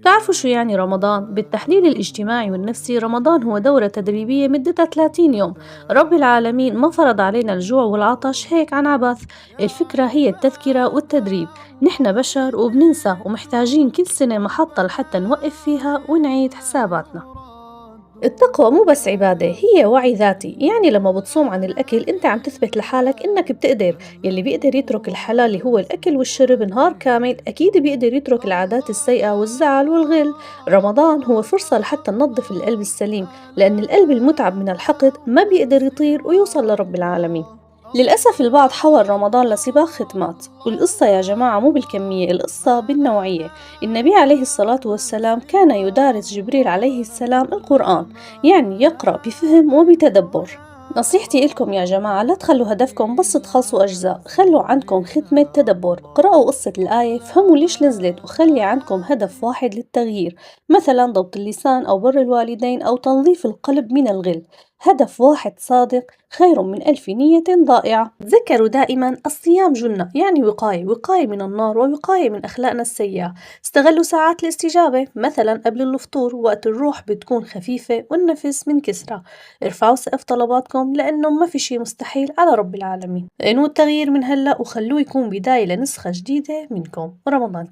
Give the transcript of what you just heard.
تعرفوا شو يعني رمضان؟ بالتحليل الاجتماعي والنفسي رمضان هو دورة تدريبية مدتها 30 يوم. رب العالمين ما فرض علينا الجوع والعطش هيك عن عبث. الفكرة هي التذكرة والتدريب. نحن بشر وبننسى ومحتاجين كل سنة محطة لحتى نوقف فيها ونعيد حساباتنا. التقوى مو بس عبادة، هي وعي ذاتي. يعني لما بتصوم عن الأكل أنت عم تثبت لحالك إنك بتقدر. يلي بيقدر يترك الحلال اللي هو الأكل والشرب نهار كامل أكيد بيقدر يترك العادات السيئة والزعل والغل. رمضان هو فرصة لحتى ننظف القلب السليم، لأن القلب المتعب من الحقد ما بيقدر يطير ويوصل لرب العالمين. للأسف البعض حول رمضان لسباق ختمات، والقصة يا جماعة مو بالكمية، القصة بالنوعية. النبي عليه الصلاة والسلام كان يدارس جبريل عليه السلام القرآن، يعني يقرأ بفهم وبتدبر. نصيحتي إلكم يا جماعة، لا تخلوا هدفكم بس تخلصوا أجزاء، خلوا عندكم ختمة تدبر. اقرأوا قصة الآية، فهموا ليش نزلت، وخلي عندكم هدف واحد للتغيير، مثلا ضبط اللسان أو بر الوالدين أو تنظيف القلب من الغل. هدف واحد صادق خير من ألف نية ضائعة. تذكروا دائما الصيام جنة، يعني وقاية من النار ووقاية من أخلاقنا السيئة. استغلوا ساعات الاستجابة، مثلا قبل الفطور وقت الروح بتكون خفيفة والنفس من كسرة. ارفعوا سقف طلباتكم، لأنه ما في شي مستحيل على رب العالمين. انووا التغيير من هلأ وخلوه يكون بداية لنسخة جديدة منكم. رمضان كريم.